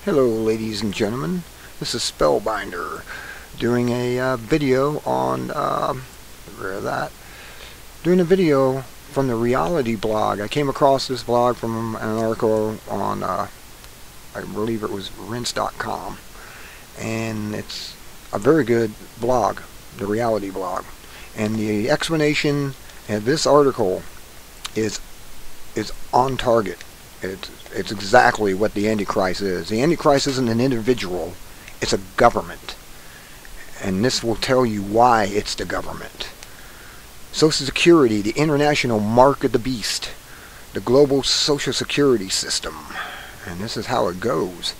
Hello ladies and gentlemen, this is Spellbinder doing a video on, doing a video from the Reality blog. I came across this blog from an article on, I believe it was Rense.com, and it's a very good blog, the Reality blog. And the explanation in this article is on target. It's exactly what the Antichrist is. The Antichrist isn't an individual, it's a government. And this will tell you why it's the government. Social Security, the international mark of the beast, the global social security system. And this is how it goes.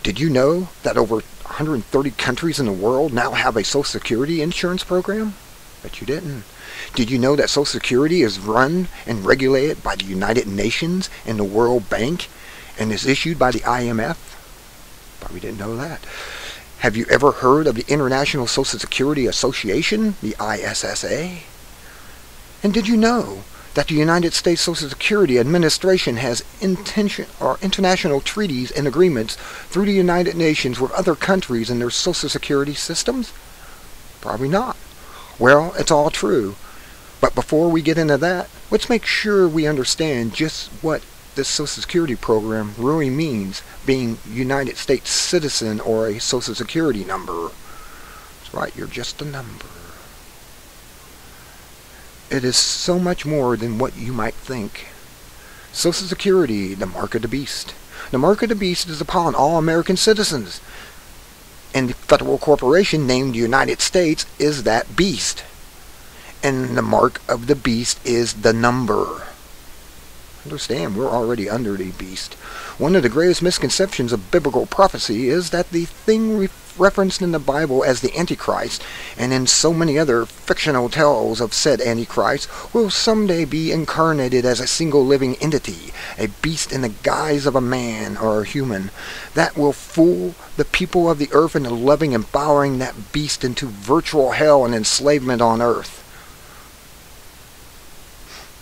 Did you know that over 130 countries in the world now have a Social Security insurance program? Bet you didn't. Did you know that Social Security is run and regulated by the United Nations and the World Bank and is issued by the IMF? Probably didn't know that. Have you ever heard of the International Social Security Association, the ISSA? And did you know that the United States Social Security Administration has international treaties and agreements through the United Nations with other countries and their Social Security systems? Probably not. Well, it's all true. But before we get into that, let's make sure we understand just what this Social Security program really means, being United States citizen or a Social Security number. That's right, you're just a number. It is so much more than what you might think. Social Security, the mark of the beast. The mark of the beast is upon all American citizens. And the federal corporation named United States is that beast. And the mark of the beast is the number. Understand, we're already under the beast. One of the greatest misconceptions of biblical prophecy is that the thing referenced in the Bible as the Antichrist, and in so many other fictional tales of said Antichrist, will someday be incarnated as a single living entity, a beast in the guise of a man or a human, that will fool the people of the earth into loving and bowing that beast into virtual hell and enslavement on earth.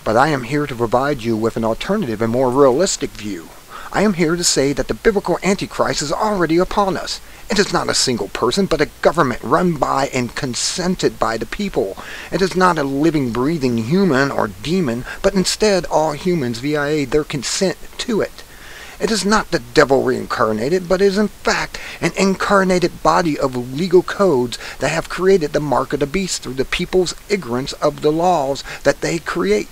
But I am here to provide you with an alternative and more realistic view. I am here to say that the biblical Antichrist is already upon us. It is not a single person, but a government run by and consented by the people. It is not a living, breathing human or demon, but instead all humans via their consent to it. It is not the devil reincarnated, but is in fact an incarnated body of legal codes that have created the mark of the beast through the people's ignorance of the laws that they create.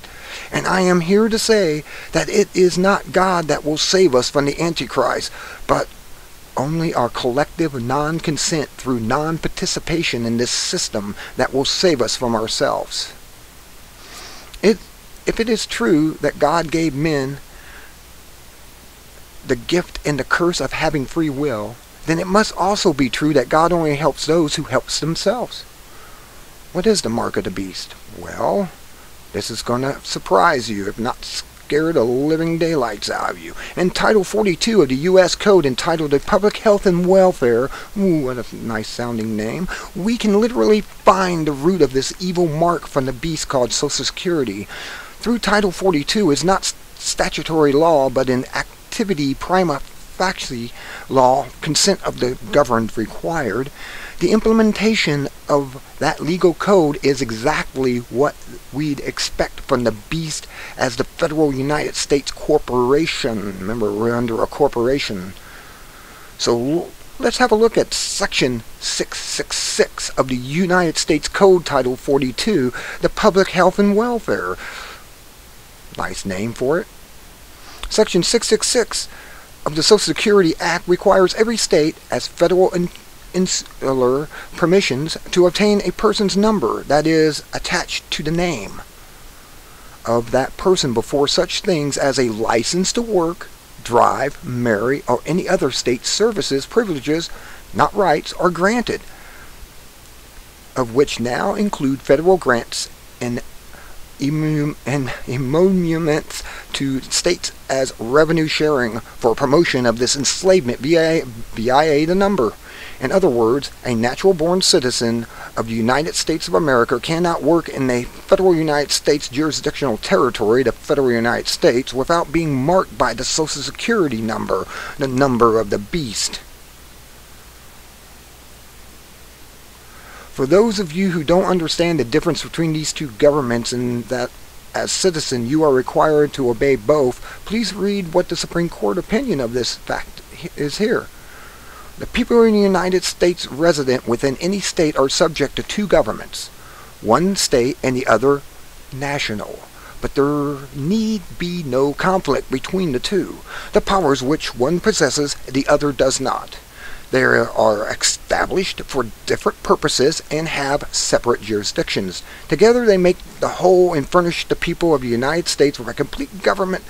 And I am here to say that it is not God that will save us from the Antichrist, but only our collective non-consent through non-participation in this system that will save us from ourselves. If it is true that God gave men the gift and the curse of having free will, then it must also be true that God only helps those who help themselves. What is the mark of the beast? Well, this is going to surprise you, if not scare the living daylights out of you. In Title 42 of the U.S. Code, entitled the Public Health and Welfare, ooh, what a nice sounding name, we can literally find the root of this evil mark from the beast called Social Security. Through Title 42 is not statutory law, but an activity prima facie law, consent of the governed required. The implementation of that legal code is exactly what we'd expect from the beast as the federal United States corporation. Remember, we're under a corporation. So let's have a look at Section 666 of the United States Code, Title 42, the Public Health and Welfare. Nice name for it. Section 666 of the Social Security Act requires every state, as federal and insular permissions, to obtain a person's number that is attached to the name of that person before such things as a license to work, drive, marry, or any other state services, privileges, not rights, are granted, of which now include federal grants and emoluments to states as revenue sharing for promotion of this enslavement via the number. In other words, a natural-born citizen of the United States of America cannot work in a federal United States jurisdictional territory, the federal United States, without being marked by the Social Security number, the number of the beast. For those of you who don't understand the difference between these two governments and that as citizen you are required to obey both, please read what the Supreme Court opinion of this fact is here. The people in the United States resident within any state are subject to two governments, one state and the other national. But there need be no conflict between the two. The powers which one possesses, the other does not. They are established for different purposes and have separate jurisdictions. Together they make the whole and furnish the people of the United States with a complete government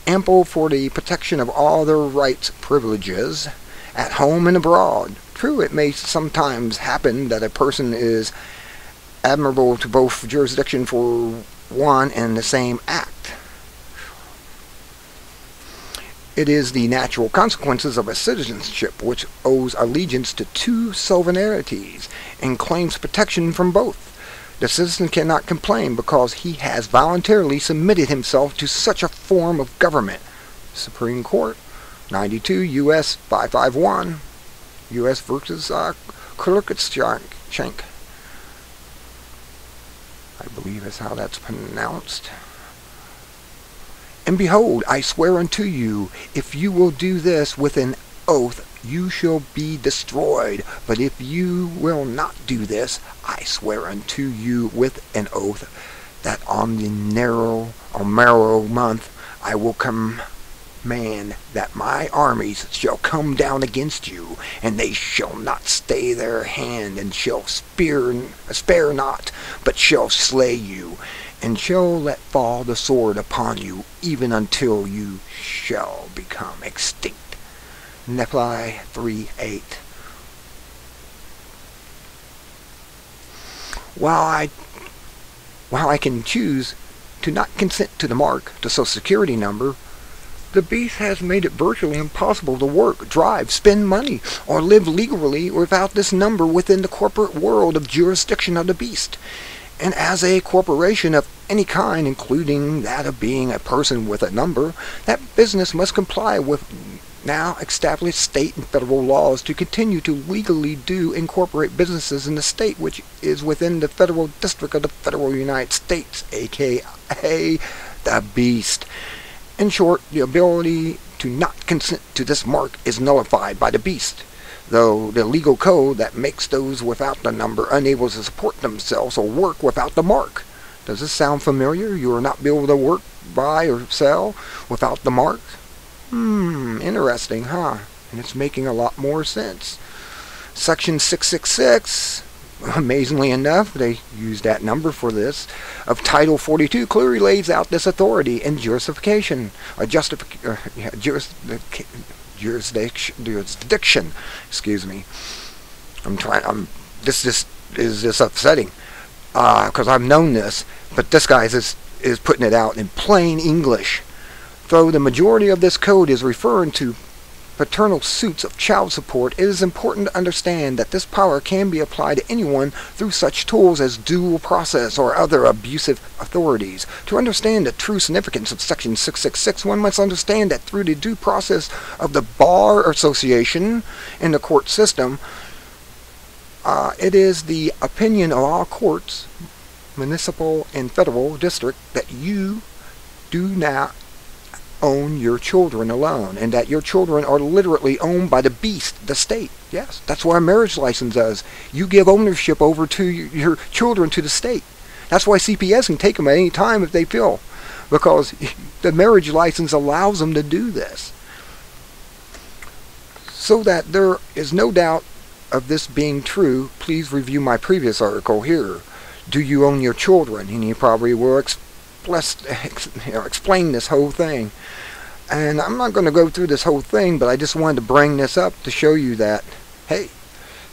ample for the protection of all their rights, privileges, at home and abroad. True, it may sometimes happen that a person is admirable to both jurisdiction for one and the same act. It is the natural consequences of a citizenship which owes allegiance to two sovereignties and claims protection from both. The citizen cannot complain because he has voluntarily submitted himself to such a form of government. Supreme Court, 92 U.S. 551, U.S. versus Cruikshank. I believe that's how that's pronounced. And behold, I swear unto you, if you will do this with an oath, you shall be destroyed. But if you will not do this, I swear unto you with an oath, that on the morrow month I will command that my armies shall come down against you, and they shall not stay their hand, and shall spare not, but shall slay you, and shall let fall the sword upon you, even until you shall become extinct. Nephi 3:8. While I can choose to not consent to the mark, the Social Security number, the beast has made it virtually impossible to work, drive, spend money, or live legally without this number within the corporate world of jurisdiction of the beast. And as a corporation of any kind, including that of being a person with a number, that business must comply with now established state and federal laws to continue to legally incorporate businesses in the state which is within the federal district of the federal United States, aka the beast. In short, the ability to not consent to this mark is nullified by the beast, though the legal code that makes those without the number unable to support themselves or work without the mark. Does this sound familiar? You will not be able to work, buy, or sell without the mark? Interesting, huh? And it's making a lot more sense. Section 666, amazingly enough, they use that number for this, of Title 42 clearly lays out this authority and justification, jurisdiction. Excuse me. This is just upsetting because I've known this, but this guy is putting it out in plain English. Though the majority of this code is referring to paternal suits of child support, it is important to understand that this power can be applied to anyone through such tools as due process or other abusive authorities. To understand the true significance of Section 666, one must understand that through the due process of the Bar Association in the court system, it is the opinion of all courts, municipal and federal district, that you do not own your children alone, and that your children are literally owned by the beast, the state. Yes, that's what a marriage license does. You give ownership over to your children to the state. That's why CPS can take them at any time if they feel, because the marriage license allows them to do this. So that there is no doubt of this being true, please review my previous article here. Do you own your children? And you probably will explain this whole thing. And I'm not going to go through this whole thing, but I just wanted to bring this up to show you that, hey,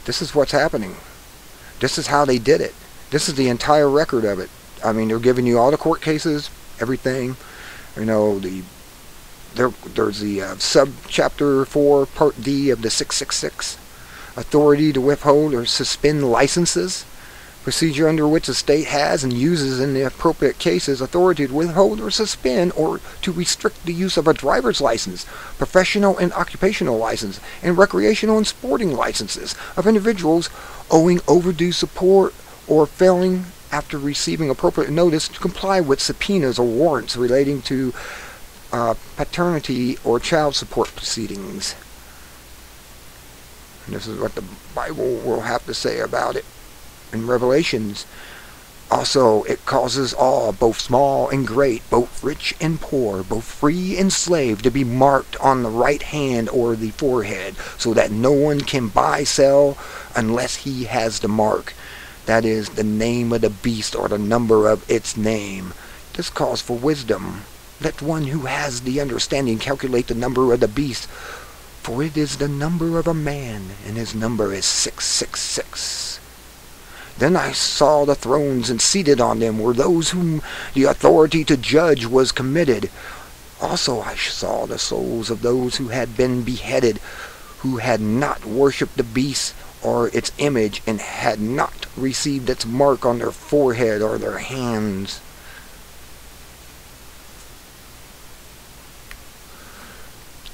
this is what's happening. This is how they did it. This is the entire record of it. I mean, they're giving you all the court cases, everything. You know, there's the sub-chapter 4, Part D of the 666. authority to withhold or suspend licenses, procedure under which the state has and uses in the appropriate cases authority to withhold or suspend or to restrict the use of a driver's license, professional and occupational license, and recreational and sporting licenses of individuals owing overdue support or failing after receiving appropriate notice to comply with subpoenas or warrants relating to paternity or child support proceedings. And this is what the Bible will have to say about it in Revelations. Also, it causes all, both small and great, both rich and poor, both free and slave, to be marked on the right hand or the forehead, so that no one can buy, sell, unless he has the mark. That is, the name of the beast or the number of its name. This calls for wisdom. Let one who has the understanding calculate the number of the beast, for it is the number of a man, and his number is 666. Then I saw the thrones, and seated on them were those whom the authority to judge was committed. Also I saw the souls of those who had been beheaded, who had not worshipped the beast or its image, and had not received its mark on their forehead or their hands.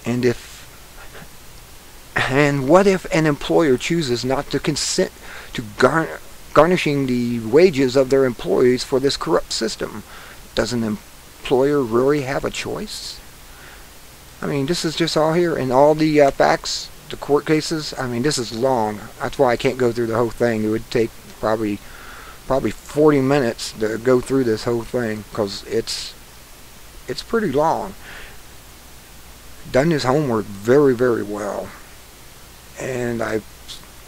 And what if an employer chooses not to consent to garnishing the wages of their employees for this corrupt system? Does an employer really have a choice? I mean, this is just all here, and all the facts, the court cases. I mean, this is long. That's why I can't go through the whole thing. It would take probably 40 minutes to go through this whole thing, because it's pretty long. Done his homework very, very well. And I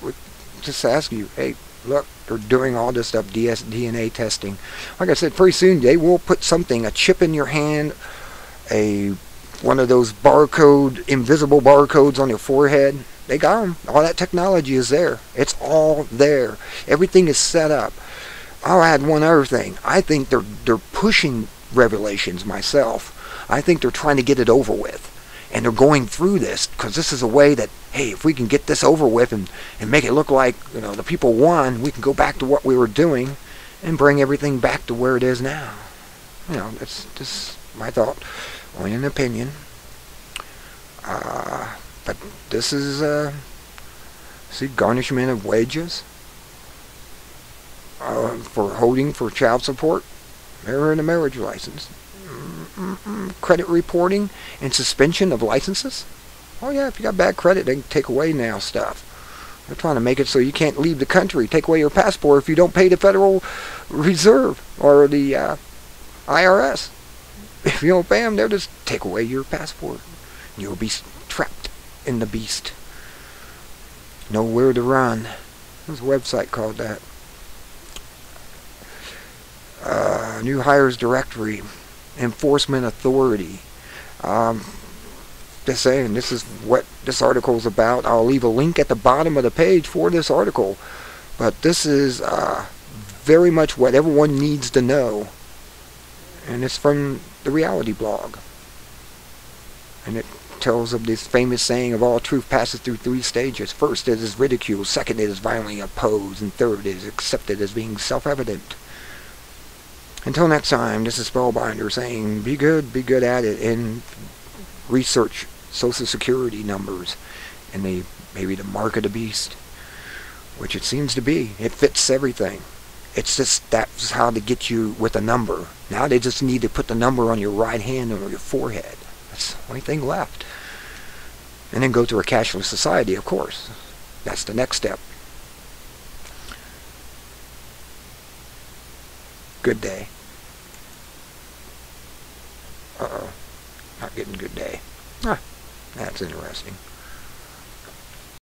would just ask you, hey, look, they're doing all this stuff, DNA testing. Like I said, pretty soon they will put something, a chip in your hand, one of those invisible barcodes on your forehead. They got them. All that technology is there. It's all there. Everything is set up. I'll add one other thing. I think they're pushing Revelations myself. I think they're trying to get it over with. And they're going through this because this is a way that, hey, if we can get this over with and make it look like, the people won, we can go back to what we were doing and bring everything back to where it is now. That's just my thought, only an opinion. But this is, see, garnishment of wages for holding for child support, marriage and a marriage license. Credit reporting and suspension of licenses. Oh yeah, if you got bad credit, they can take away now stuff. They're trying to make it so you can't leave the country, take away your passport if you don't pay the Federal Reserve or the IRS. If you don't pay them, they'll just take away your passport. You'll be trapped in the beast. Nowhere to run. There's a website called that. New hires directory. Enforcement authority. Just saying, this is what this article is about. I'll leave a link at the bottom of the page for this article. But this is very much what everyone needs to know. And it's from the Reality Blog. And it tells of this famous saying of all truth passes through 3 stages. First, it is ridiculed. Second, it is violently opposed. And third, it is accepted as being self-evident. Until next time, this is Spellbinder saying, be good at it, and research Social Security numbers and maybe the mark of the beast, which it seems to be. It fits everything. It's just that's how to get you with a number. Now they just need to put the number on your right hand or your forehead. That's the only thing left. And then go to a cashless society, of course. That's the next step. Good day. Uh-oh. Not getting good day. That's interesting.